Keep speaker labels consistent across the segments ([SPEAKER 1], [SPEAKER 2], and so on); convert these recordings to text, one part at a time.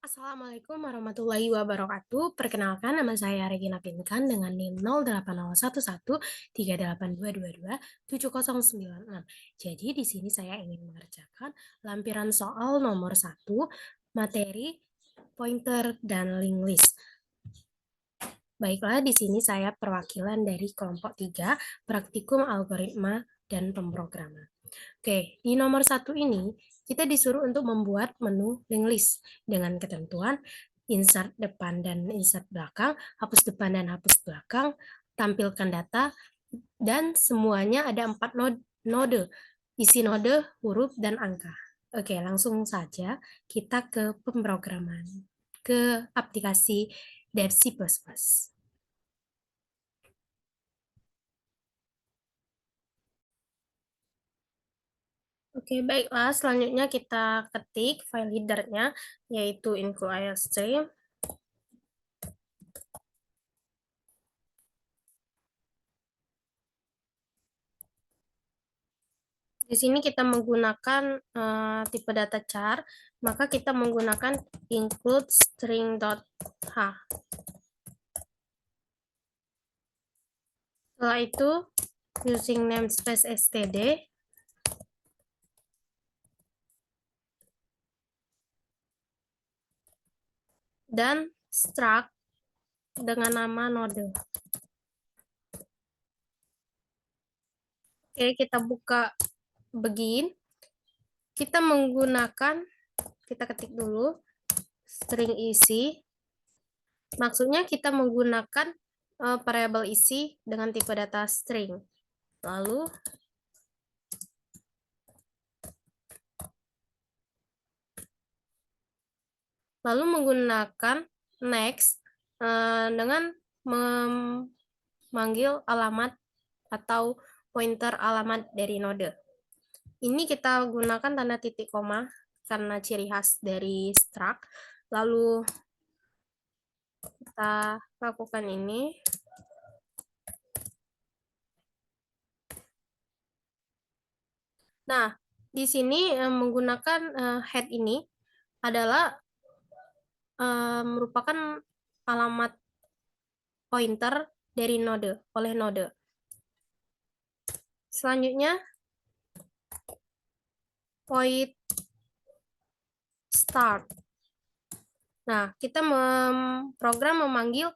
[SPEAKER 1] Assalamualaikum warahmatullahi wabarakatuh. Perkenalkan, nama saya Regina Pinkan dengan NIM 0801138222709. Jadi di sini saya ingin mengerjakan lampiran soal nomor 1, materi, pointer, dan link list. Baiklah, di sini saya perwakilan dari kelompok 3, praktikum algoritma dan pemrograman. Oke, di nomor 1 ini kita disuruh untuk membuat menu link list dengan ketentuan insert depan dan insert belakang, hapus depan dan hapus belakang, tampilkan data, dan semuanya ada 4 node, isi node, huruf, dan angka. Oke, langsung saja kita ke pemrograman, ke aplikasi Dev C++. Oke, baiklah. Selanjutnya kita ketik file header-nya, yaitu include.iostream. Di sini kita menggunakan tipe data char, maka kita menggunakan include string.h. Setelah itu, using namespace std, dan struct dengan nama node. Oke, kita buka begin. Kita menggunakan, kita ketik dulu, string isi. Maksudnya kita menggunakan variabel isi dengan tipe data string. Lalu menggunakan next dengan memanggil alamat atau pointer alamat dari node. Ini kita gunakan tanda titik koma karena ciri khas dari struct. Lalu kita lakukan ini. Nah, di sini menggunakan head ini adalah merupakan alamat pointer dari node, oleh node. Selanjutnya, void start. Nah, kita program memanggil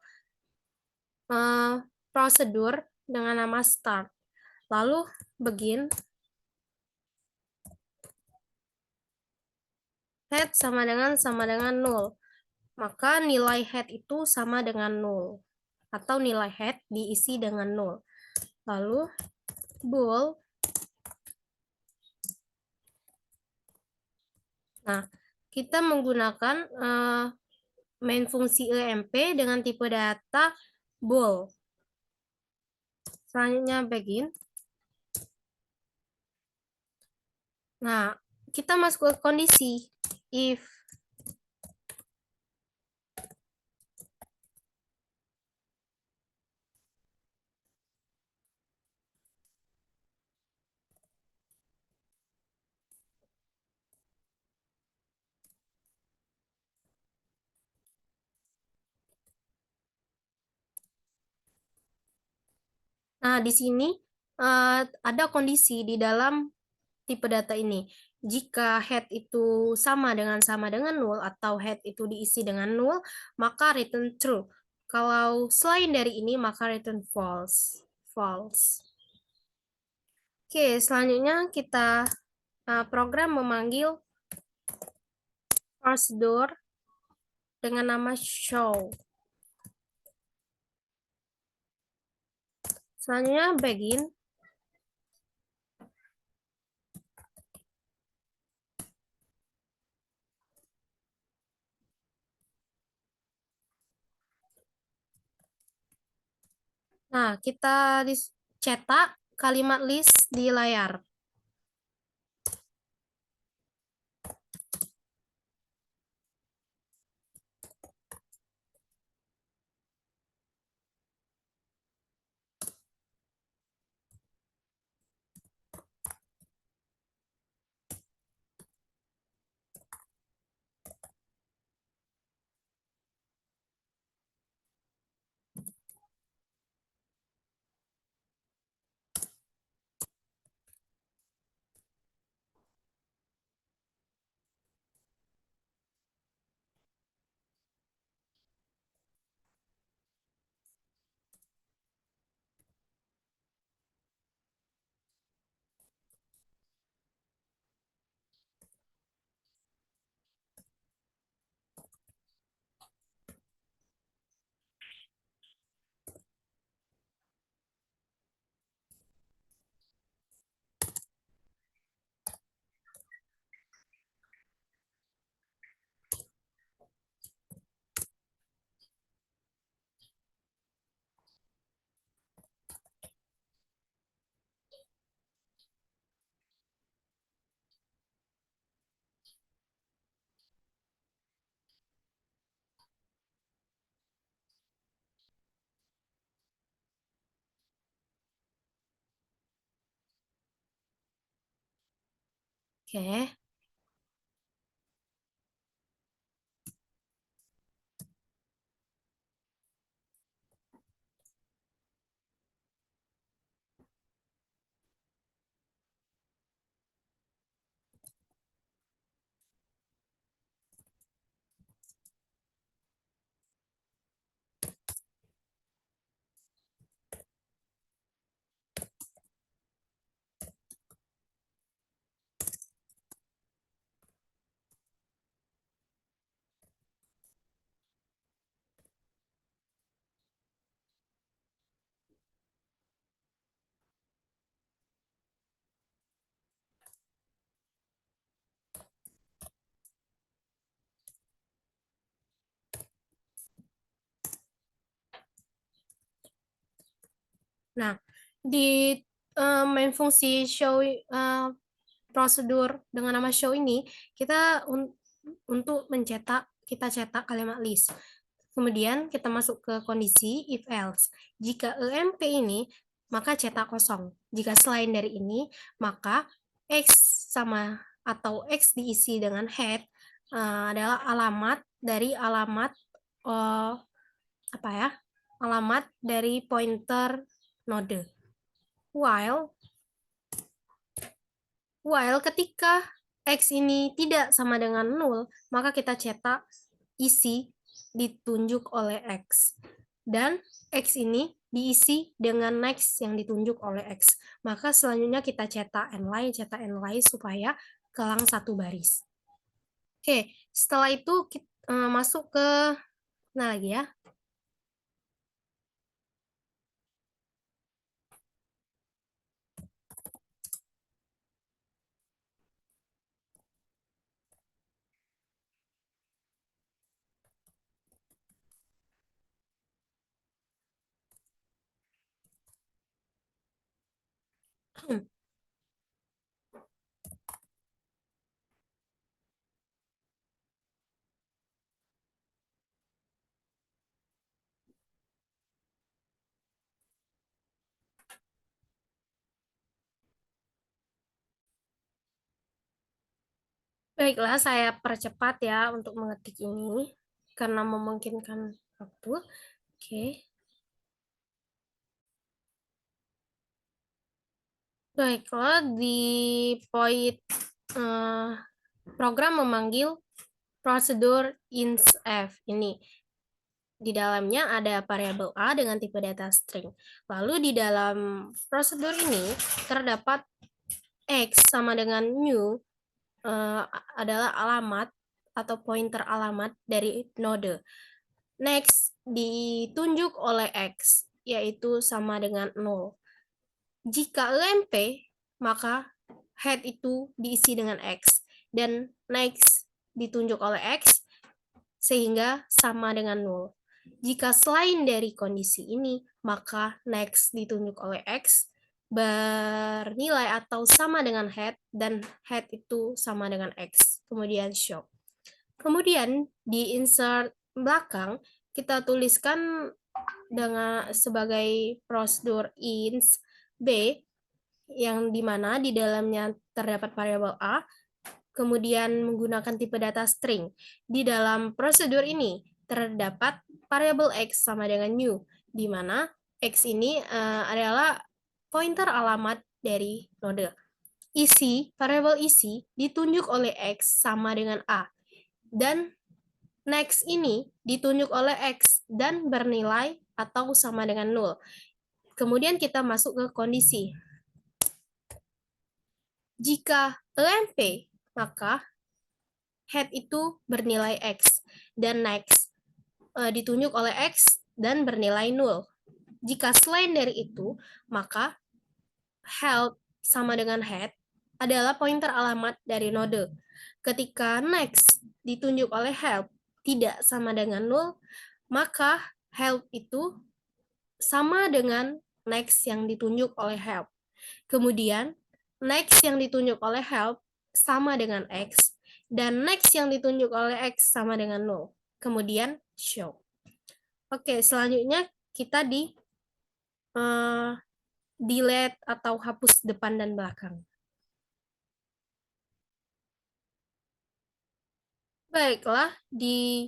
[SPEAKER 1] prosedur dengan nama start. Lalu begin head sama dengan 0. Maka nilai head itu sama dengan 0. Atau nilai head diisi dengan 0. Lalu bool. Nah, kita menggunakan main fungsi emp dengan tipe data bool. Selanjutnya begin. Nah, kita masuk ke kondisi if. Nah, di sini ada kondisi di dalam tipe data ini. Jika head itu sama dengan 0 atau head itu diisi dengan 0, maka return true. Kalau selain dari ini, maka return false. False. Oke, selanjutnya kita program memanggil prosedur dengan nama show. Selanjutnya begin. Nah, kita cetak kalimat list di layar. Oke. Nah, di main fungsi show prosedur dengan nama show ini, kita untuk kita cetak kalimat list. Kemudian kita masuk ke kondisi if else. Jika EMP ini, maka cetak kosong. Jika selain dari ini, maka X sama atau X diisi dengan head adalah alamat dari alamat apa ya? Alamat dari pointer node. While ketika X ini tidak sama dengan 0, maka kita cetak isi ditunjuk oleh X. Dan X ini diisi dengan next yang ditunjuk oleh X. Maka selanjutnya kita cetak nline supaya kelang satu baris. Oke, setelah itu kita masuk ke lagi ya. Baiklah, saya percepat ya untuk mengetik ini karena memungkinkan waktu. Oke. Baiklah, di poin program memanggil prosedur insf ini. Di dalamnya ada variabel A dengan tipe data string. Lalu di dalam prosedur ini terdapat X sama dengan new adalah alamat atau pointer alamat dari node. Next ditunjuk oleh X, yaitu sama dengan 0. Jika EMP, maka head itu diisi dengan X. Dan next ditunjuk oleh X, sehingga sama dengan 0. Jika selain dari kondisi ini, maka next ditunjuk oleh X bernilai atau sama dengan head, dan head itu sama dengan X. Kemudian show. Kemudian di insert belakang, kita tuliskan dengan sebagai prosedur ins B, yang dimana di dalamnya terdapat variabel A, kemudian menggunakan tipe data string. Di dalam prosedur ini terdapat variabel X sama dengan new, di mana X ini adalah pointer alamat dari node. Variabel isi ditunjuk oleh X sama dengan A, dan next ini ditunjuk oleh X dan bernilai atau sama dengan 0. Kemudian kita masuk ke kondisi. Jika EMP, maka head itu bernilai X, dan next ditunjuk oleh X dan bernilai 0. Jika selain dari itu, maka help sama dengan head adalah pointer alamat dari node. Ketika next ditunjuk oleh help tidak sama dengan 0, maka help itu sama dengan next yang ditunjuk oleh help. Kemudian next yang ditunjuk oleh help sama dengan X, dan next yang ditunjuk oleh X sama dengan 0. Kemudian show. Oke, selanjutnya kita di delete atau hapus depan dan belakang. Baiklah, di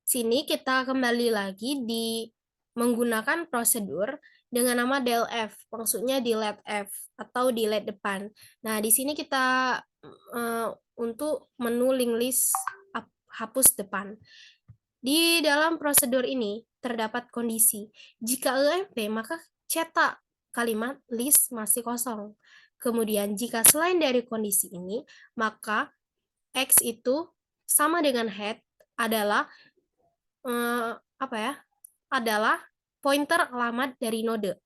[SPEAKER 1] sini kita kembali lagi di menggunakan prosedur dengan nama delf, maksudnya delete F atau delete depan. Nah, di sini kita untuk menu link list hapus depan. Di dalam prosedur ini terdapat kondisi. Jika EMP, maka cetak kalimat list masih kosong. Kemudian jika selain dari kondisi ini, maka X itu sama dengan head adalah apa ya? Adalah pointer alamat dari node.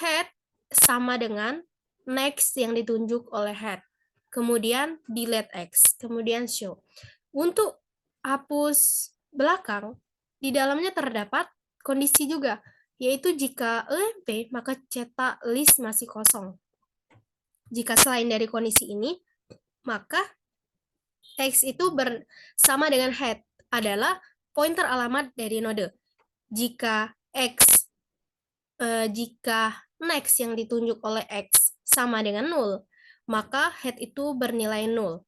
[SPEAKER 1] Head sama dengan next yang ditunjuk oleh head. Kemudian delete X, kemudian show. Untuk hapus belakang, di dalamnya terdapat kondisi juga, yaitu jika EMP, maka cetak list masih kosong. Jika selain dari kondisi ini, maka X itu bersama dengan head adalah pointer alamat dari node. Jika jika next yang ditunjuk oleh X sama dengan 0, maka head itu bernilai 0.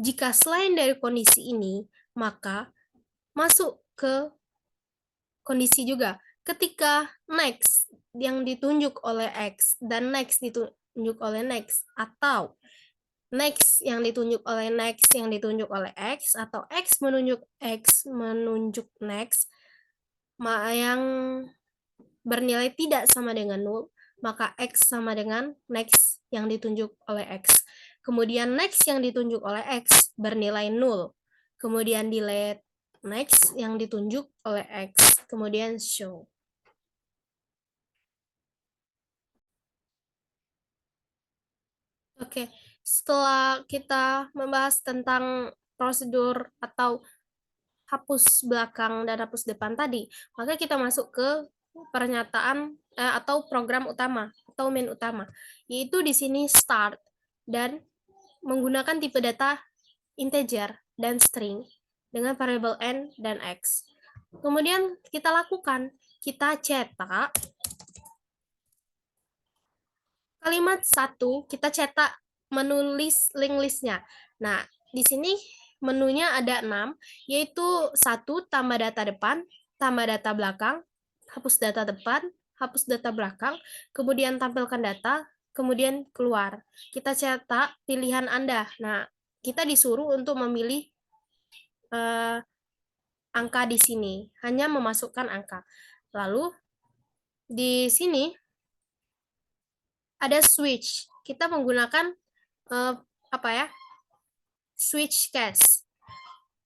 [SPEAKER 1] Jika selain dari kondisi ini, maka masuk ke kondisi juga. Ketika next yang ditunjuk oleh X dan next ditunjuk oleh next, atau next yang ditunjuk oleh next yang ditunjuk oleh X, atau X menunjuk next yang bernilai tidak sama dengan 0, maka X sama dengan next yang ditunjuk oleh X. Kemudian next yang ditunjuk oleh X bernilai 0. Kemudian delete next yang ditunjuk oleh X. Kemudian show. Oke, setelah kita membahas tentang prosedur atau hapus belakang dan hapus depan tadi, maka kita masuk ke pernyataan atau program utama atau main utama, yaitu di sini start dan menggunakan tipe data integer dan string dengan variabel n dan x. Kemudian kita lakukan, kita cetak kalimat 1, kita cetak menulis link listnya. Nah, di sini menunya ada 6, yaitu 1 tambah data depan, tambah data belakang, hapus data depan, hapus data belakang, kemudian tampilkan data, kemudian keluar. Kita cetak pilihan Anda. Nah, kita disuruh untuk memilih angka di sini, hanya memasukkan angka. Lalu di sini ada switch. Kita menggunakan apa ya? Switch case.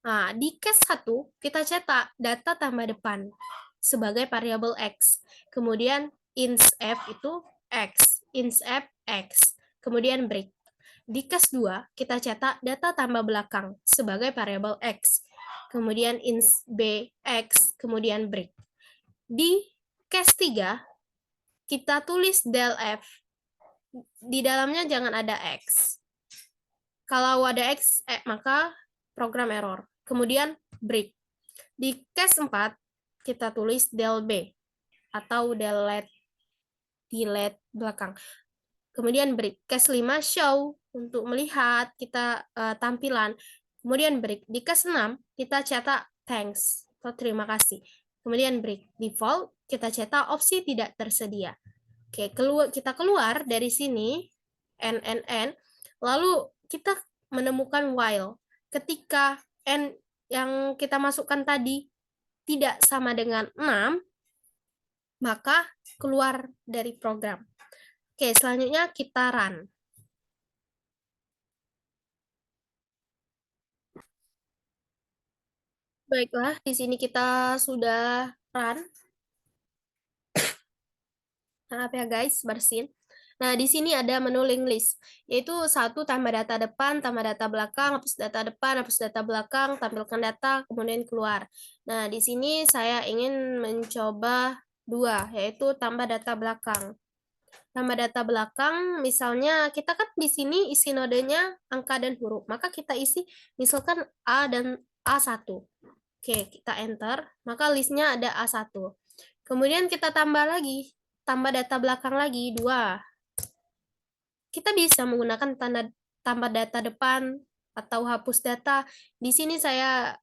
[SPEAKER 1] Nah, di case 1 kita cetak data tambah depan sebagai variabel x. Kemudian int f itu x, int f x. Kemudian break. Di case 2 kita cetak data tambah belakang sebagai variabel x. Kemudian int b x, kemudian break. Di case 3 kita tulis del f. Di dalamnya jangan ada x. Kalau ada x, maka program error. Kemudian break. Di case 4, kita tulis del b atau delete belakang. Kemudian break. Case 5, show untuk melihat kita tampilan. Kemudian break. Di case 6, kita cetak thanks atau terima kasih. Kemudian break. Default, kita cetak opsi tidak tersedia. Oke, kita keluar dari sini, n, lalu kita menemukan while. Ketika n yang kita masukkan tadi tidak sama dengan 6, maka keluar dari program. Oke, selanjutnya kita run. Baiklah, di sini kita sudah run. Maaf ya guys, bersin. Nah, di sini ada menu link list, yaitu 1 tambah data depan, tambah data belakang, hapus data depan, hapus data belakang, tampilkan data, kemudian keluar. Nah, di sini saya ingin mencoba 2, yaitu tambah data belakang. Tambah data belakang, misalnya kita kan di sini isi nodenya angka dan huruf, maka kita isi misalkan A dan A1. Oke, kita enter, maka listnya ada A1. Kemudian kita tambah lagi, tambah data belakang lagi, 2. Kita bisa menggunakan tanda tambah data depan atau hapus data. Di sini saya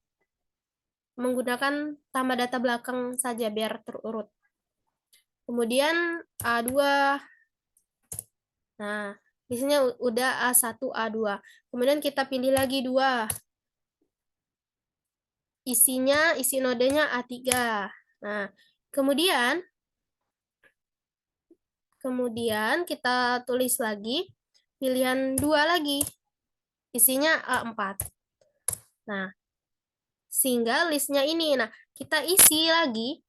[SPEAKER 1] menggunakan tambah data belakang saja biar terurut. Kemudian A2. Nah, di sini udah A1, A2. Kemudian kita pilih lagi 2. Isi nodenya A3. Nah, kemudian kita tulis lagi pilihan 2 lagi. Isinya A4. Nah, sehingga listnya ini. Nah, kita isi lagi.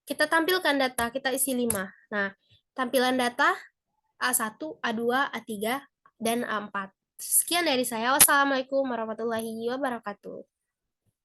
[SPEAKER 1] Kita tampilkan data, kita isi 5. Nah, tampilan data A1, A2, A3, dan A4. Sekian dari saya. Wassalamualaikum warahmatullahi wabarakatuh.